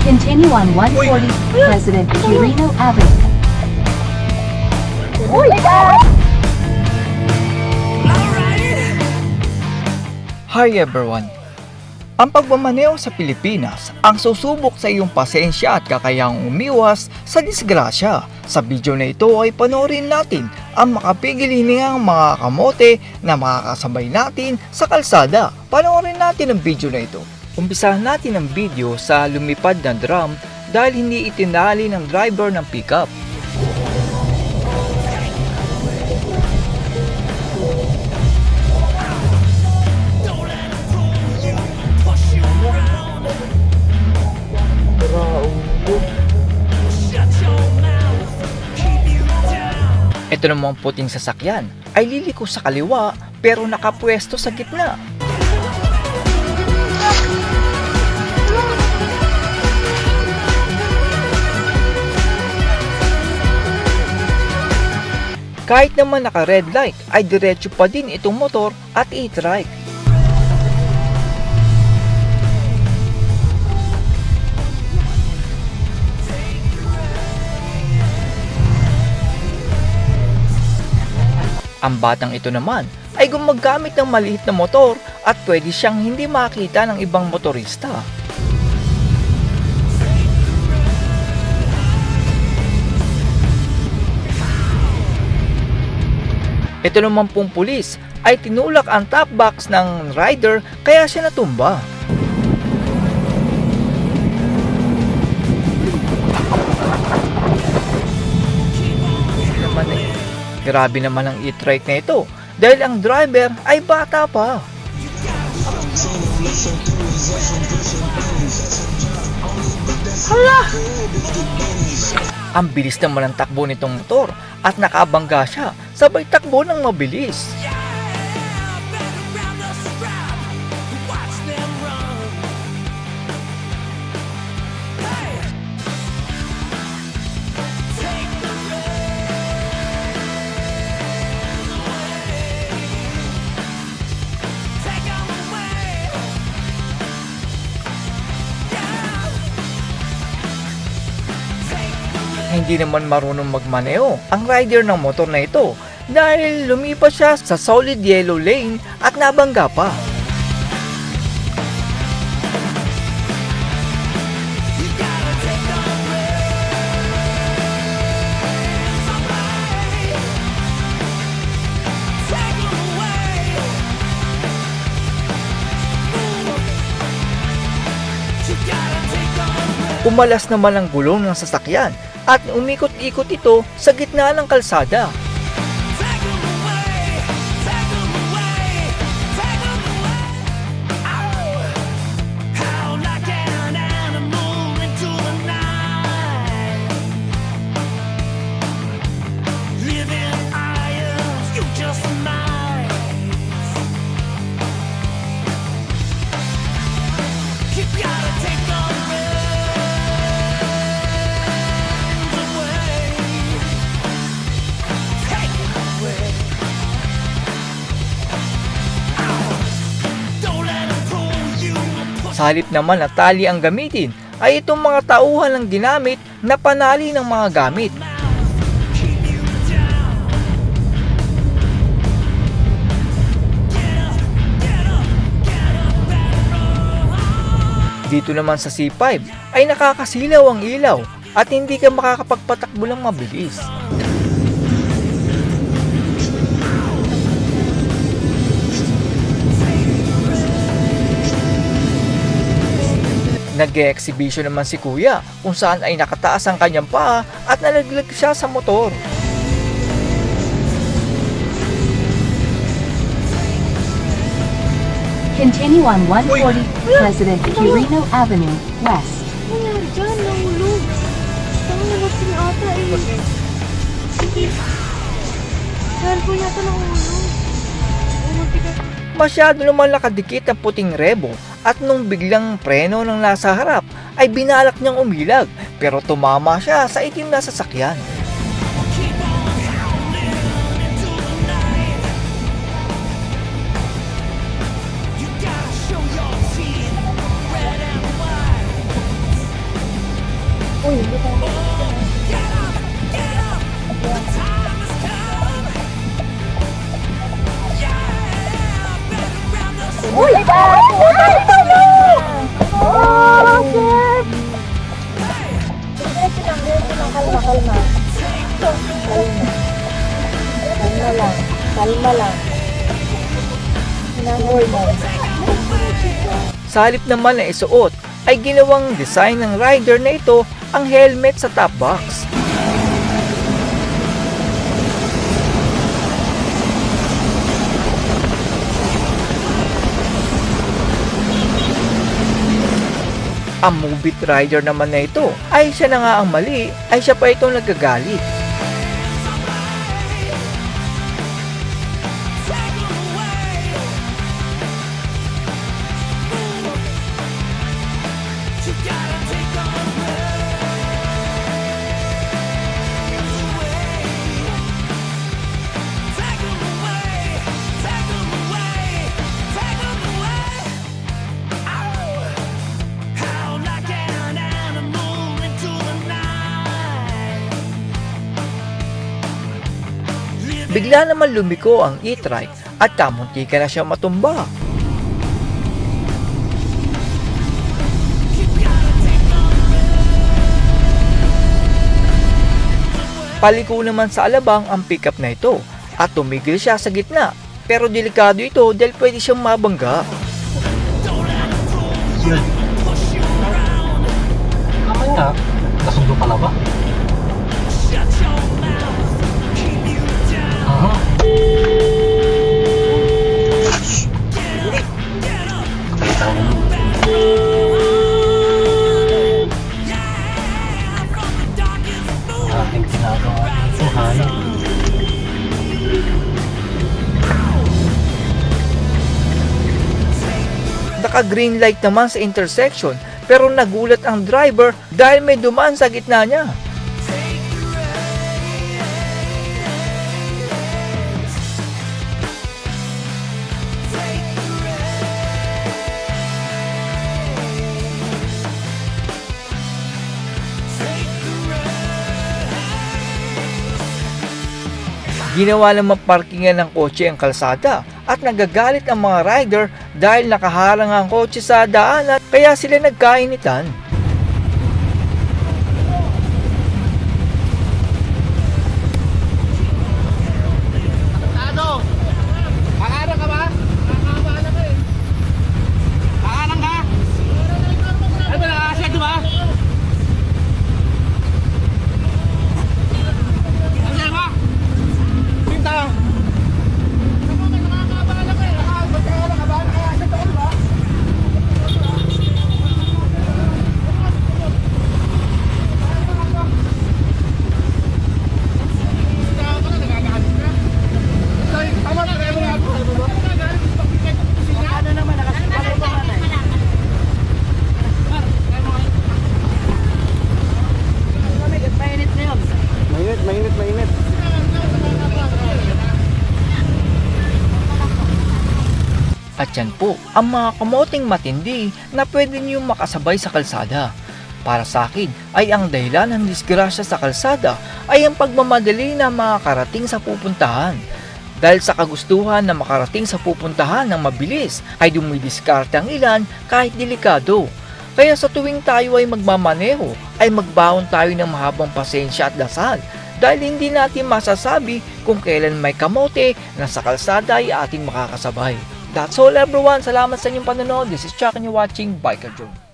Continue on 140 President Quirino Avenue. Hi everyone! Ang pagmamaneho sa Pilipinas ang susubok sa iyong pasensya at kakayahang umiwas sa disgrasya. Sa video na ito ay panoorin natin ang makapigil hiningang mga kamote na makakasabay natin sa kalsada. Panoorin natin ang video na ito. Umpisahan natin ang video sa lumipad na drum dahil hindi itinali ng driver ng pickup. Ito namang puting sasakyan ay liliko sa kaliwa pero nakapwesto sa gitna. Kahit naman naka-red light ay diretso pa din itong motor at e-trike. Ang batang ito naman ay gumagamit ng maliit na motor at pwede siyang hindi makita ng ibang motorista. Ito naman pong pulis ay tinulak ang top box ng rider kaya siya natumba. Grabe naman ang e-trike na ito dahil ang driver ay bata pa. Hala! Ang bilis naman ang takbo nitong motor at nakabangga siya sabay takbo ng mabilis. Hindi naman marunong magmaneho ang rider ng motor na ito dahil lumipas siya sa solid yellow lane at nabangga pa. Pumalas naman ang gulong ng sasakyan at umikot-ikot ito sa gitna ng kalsada. Sa halip naman na tali ang gamitin, ay itong mga tauhan ang ginamit na panali ng mga gamit. Dito naman sa C5 ay nakakasilaw ang ilaw at hindi ka makakapagpatakbo ng mabilis. Nag-e-exhibition naman si Kuya kung saan ay nakataas ang kanyang paa at nalaglag siya sa motor. Continue on 140 President Quirino Avenue West. Ano nangyari dyan? Nahulog. Saan nalating ata eh. Sige. Cellphone yata nahulog. Masyado naman nakadikit ang puting rebo at nung biglang preno ng nasa harap ay binalak niyang umilag pero tumama siya sa itim na sasakyan. Sa halip naman na isuot ay ginawang design ng rider na ito ang helmet sa top box. Ang Move It rider naman na ito ay siya na nga ang mali, ay siya pa itong nagagalit. Bigla naman lumiko ang e-trike at kamunti ka na siya matumba. Paliko naman sa alabang ang pickup na ito at tumigil siya sa gitna, pero delikado ito dahil pwede siyang mabangga. Kamay nga, nasundo pala ba? Aha. Kita mo. Aking ginagawa dito, hay. Naka-green light naman sa intersection pero nagulat ang driver dahil may dumaan sa gitna niya. Ginawa naman parkingan ng kotse ang kalsada at nagagalit ang mga rider dahil nakaharang ang kotse sa daanan kaya sila nagkainitan. Mainit. At yan po ang mga kamoting matindi na pwede niyong makasabay sa kalsada. Para sa akin ay ang dahilan ng disgrasya sa kalsada ay ang pagmamadali na makakarating sa pupuntahan. Dahil sa kagustuhan na makarating sa pupuntahan ng mabilis ay dumidiskarte ang ilan kahit delikado. Kaya sa tuwing tayo ay magmamaneho ay magbaon tayo ng mahabang pasensya at dasal dahil hindi natin masasabi kung kailan may kamote na sa kalsada ay ating makakasabay. That's all everyone. Salamat sa inyong panonood. This is Chuck and you're watching Biker Joe.